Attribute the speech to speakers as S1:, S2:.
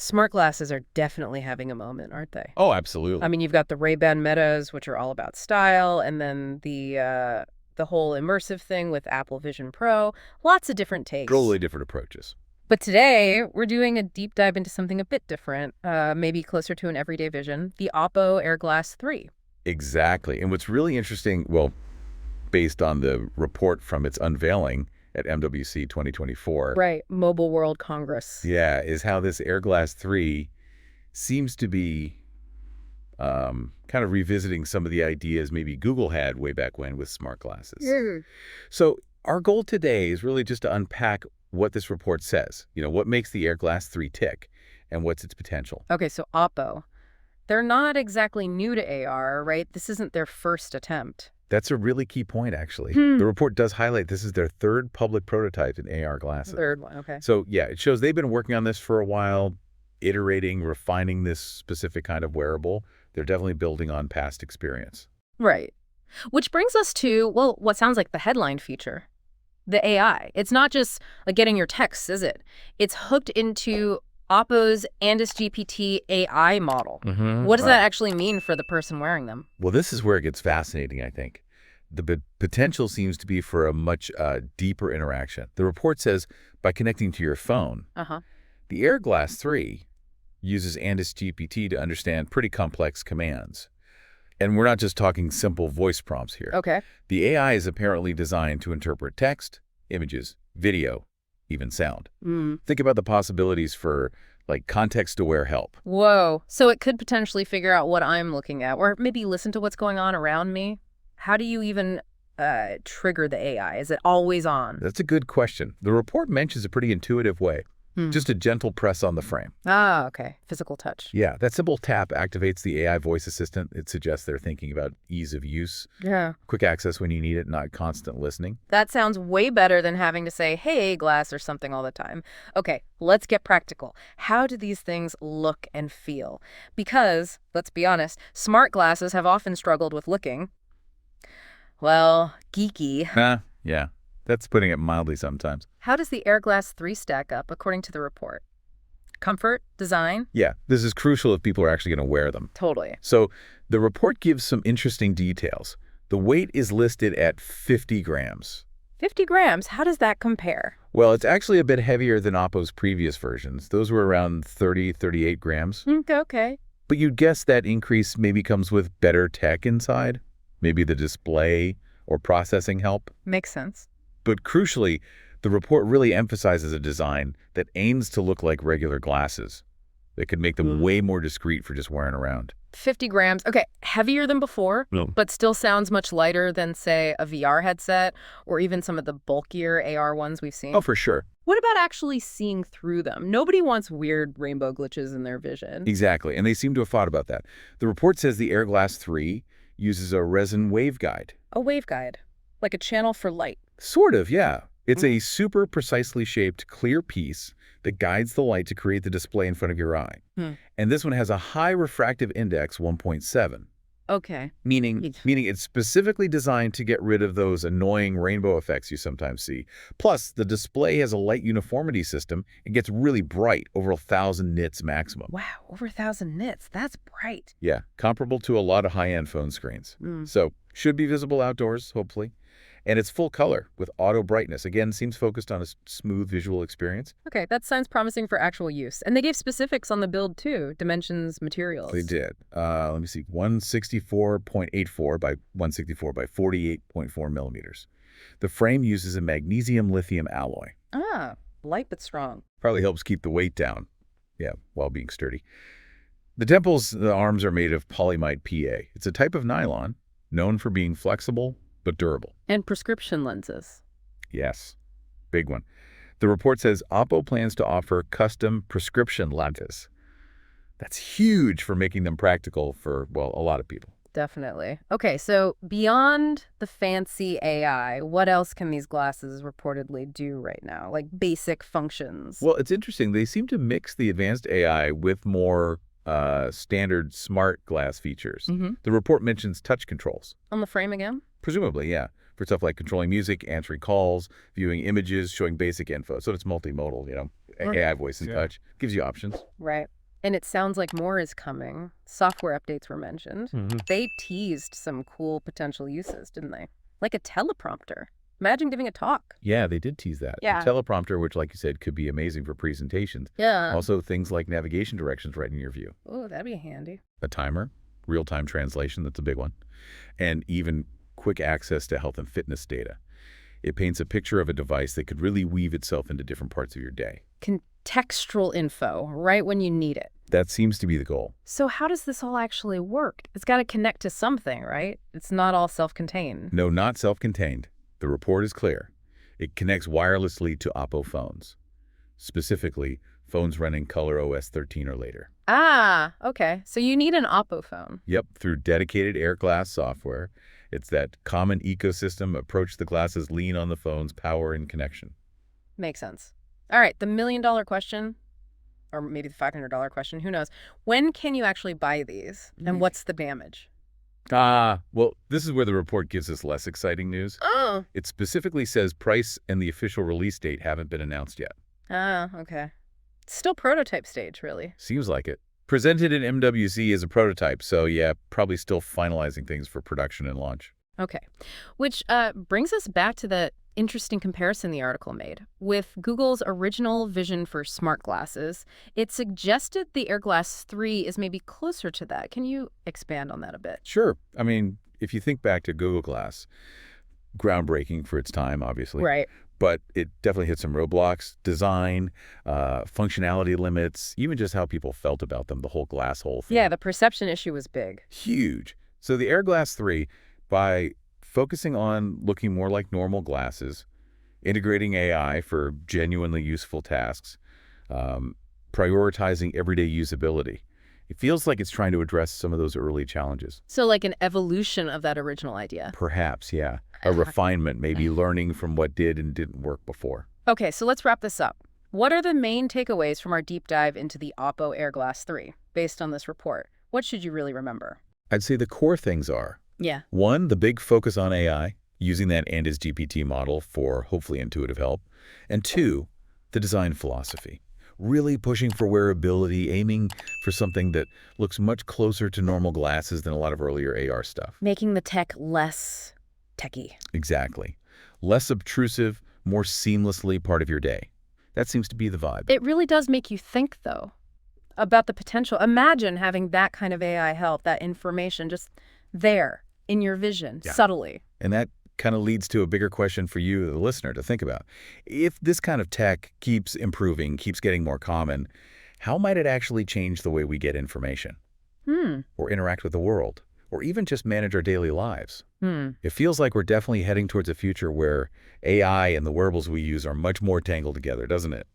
S1: Smart glasses are definitely having a moment, aren't they?
S2: Oh,
S1: I
S2: absolutely.
S1: mean, you've got the Ray-Ban Metas, which are all about style, and then the whole immersive thing with Apple Vision Pro. Lots of different takes.
S2: Totally different approaches.
S1: But today, we're doing a deep dive into something a bit different, maybe closer to an everyday vision, the OPPO AirGlass 3.
S2: Exactly. And what's really interesting, well, based on the report from its unveiling at MWC 2024,
S1: Right, Mobile World Congress.
S2: yeah, is how this AirGlass 3 seems to be kind of revisiting some of the ideas maybe Google had way back when with smart glasses.
S1: Mm.
S2: So our goal today is really just to unpack what this report says. What makes the AirGlass 3 tick and what's its potential.
S1: Okay, so OPPO. They're not exactly new to AR, right? This isn't their first attempt.
S2: That's a really key point, actually.
S1: Hmm.
S2: The report does highlight this is their third public prototype in AR glasses.
S1: Third one, okay.
S2: So, yeah, it shows they've been working on this for a while, iterating, refining this specific kind of wearable. They're definitely building on past experience.
S1: Right. Which brings us to, well, what sounds like the headline feature, the AI. It's not just like getting your texts, is it? It's hooked into OPPO's Andis GPT AI model. What does that actually mean for the person wearing them?
S2: Well, this is where it gets fascinating, I think. The potential seems to be for a much deeper interaction. The report says by connecting to your phone, the AirGlass 3 uses Andis GPT to understand pretty complex commands. And we're not just talking simple voice prompts here.
S1: Okay.
S2: The AI is apparently designed to interpret text, images, video, even sound. Think about the possibilities for, like, context-aware help.
S1: Whoa. So it could potentially figure out what I'm looking at, or maybe listen to what's going on around me. How do you even trigger the AI? Is it always on?
S2: That's a good question. The report mentions a pretty intuitive way. Just a gentle press on the frame.
S1: Ah, okay. Physical touch.
S2: Yeah, that simple tap activates the AI voice assistant. It suggests they're thinking about ease of use,
S1: Yeah.
S2: quick access when you need it, not constant listening.
S1: That sounds way better than having to say, hey, glass or something all the time. Okay, let's get practical. How do these things look and feel? Because, let's be honest, smart glasses have often struggled with looking, well, geeky.
S2: Yeah, that's putting it mildly sometimes.
S1: How does the AirGlass 3 stack up according to the report? Comfort? Design?
S2: Yeah, this is crucial if people are actually going to wear them.
S1: Totally.
S2: So the report gives some interesting details. The weight is listed at 50 grams.
S1: 50 grams? How does that compare?
S2: Well, it's actually a bit heavier than OPPO's previous versions. Those were around 30, 38 grams.
S1: Okay.
S2: But you'd guess that increase maybe comes with better tech inside, maybe the display or processing help.
S1: Makes sense.
S2: But crucially, the report really emphasizes a design that aims to look like regular glasses. That could make them way more discreet for just wearing around.
S1: 50 grams. Okay, heavier than before,
S2: No.
S1: but still sounds much lighter than, say, a VR headset or even some of the bulkier AR ones we've seen.
S2: Oh, for sure.
S1: What about actually seeing through them? Nobody wants weird rainbow glitches in their vision.
S2: Exactly, and they seem to have thought about that. The report says the AirGlass 3 uses a resin waveguide.
S1: A waveguide, like a channel for light.
S2: Sort of, yeah. It's a super precisely shaped, clear piece that guides the light to create the display in front of your eye. And this one has a high refractive index, 1.7.
S1: Okay.
S2: Meaning it's specifically designed to get rid of those annoying rainbow effects you sometimes see. Plus, the display has a light uniformity system. It gets really bright, over 1,000 nits maximum.
S1: Wow, over 1,000 nits. That's bright.
S2: Yeah, comparable to a lot of high-end phone screens. So, should be visible outdoors, hopefully. And it's full color with auto brightness. Again, seems focused on a smooth visual experience.
S1: Okay, that sounds promising for actual use. And they gave specifics on the build, too. Dimensions, materials.
S2: They did. Let me see. 164.84 by 164 by 48.4 millimeters. The frame uses a magnesium lithium alloy.
S1: Ah, light but strong.
S2: Probably helps keep the weight down. Yeah, while being sturdy. The arms are made of polymide PA. It's a type of nylon known for being flexible but durable.
S1: And prescription lenses.
S2: Yes, big one. The report says OPPO plans to offer custom prescription lenses. That's huge for making them practical for, well, a lot of people.
S1: Definitely. Okay, so beyond the fancy AI, what else can these glasses reportedly do right now? Like basic functions?
S2: Well, it's interesting. They seem to mix the advanced AI with more standard smart glass features. The report mentions touch controls.
S1: On the frame again?
S2: Presumably, yeah. For stuff like controlling music, answering calls, viewing images, showing basic info. So it's multimodal, AI voice and touch. Gives you options.
S1: Right. And it sounds like more is coming. Software updates were mentioned. They teased some cool potential uses, didn't they? Like a teleprompter. Imagine giving a talk.
S2: Yeah, they did tease that.
S1: Yeah.
S2: A teleprompter, which, like you said, could be amazing for presentations.
S1: Yeah.
S2: Also, things like navigation directions right in your view.
S1: Oh, that'd be handy.
S2: A timer, real-time translation, that's a big one. And even quick access to health and fitness data. It paints a picture of a device that could really weave itself into different parts of your day.
S1: Contextual info, right when you need it.
S2: That seems to be the goal.
S1: So how does this all actually work? It's got to connect to something, right? It's not all self-contained.
S2: No, not self-contained. The report is clear. It connects wirelessly to OPPO phones, specifically phones running Color OS 13 or later.
S1: Ah, okay. So you need an OPPO phone.
S2: Yep, through dedicated AirGlass software. It's that common ecosystem approach. The glasses lean on the phone's power and connection.
S1: Makes sense. All right, the $1 million question, or maybe the $500 question, who knows? When can you actually buy these, and what's the damage?
S2: Well, this is where the report gives us less exciting news.
S1: Oh.
S2: It specifically says price and the official release date haven't been announced yet.
S1: Ah, okay. It's still prototype stage, really.
S2: Seems like it. Presented in MWC as a prototype, so yeah, probably still finalizing things for production and launch.
S1: Okay, which brings us back to the interesting comparison the article made. With Google's original vision for smart glasses, it suggested the AirGlass 3 is maybe closer to that. Can you expand on that a bit?
S2: Sure. I mean, if you think back to Google Glass, groundbreaking for its time, obviously.
S1: Right.
S2: But it definitely hit some roadblocks, design, functionality limits, even just how people felt about them, the whole glass hole thing.
S1: Yeah, the perception issue was big.
S2: Huge. So the AirGlass 3, by focusing on looking more like normal glasses, integrating AI for genuinely useful tasks, prioritizing everyday usability, it feels like it's trying to address some of those early challenges.
S1: So like an evolution of that original idea.
S2: Perhaps, yeah. A refinement, maybe learning from what did and didn't work before.
S1: Okay, so let's wrap this up. What are the main takeaways from our deep dive into the OPPO AirGlass 3 based on this report? What should you really remember?
S2: I'd say the core things are,
S1: Yeah.
S2: 1, the big focus on AI, using that Andy's GPT model for hopefully intuitive help. And 2, the design philosophy, really pushing for wearability, aiming for something that looks much closer to normal glasses than a lot of earlier AR stuff.
S1: Making the tech less techy.
S2: Exactly. Less obtrusive, more seamlessly part of your day. That seems to be the vibe.
S1: It really does make you think, though, about the potential. Imagine having that kind of AI help, that information just there in your vision, subtly.
S2: And that kind of leads to a bigger question for you, the listener, to think about. If this kind of tech keeps improving, keeps getting more common, how might it actually change the way we get information? Or interact with the world? Or even just manage our daily lives? It feels like we're definitely heading towards a future where AI and the wearables we use are much more tangled together, doesn't it?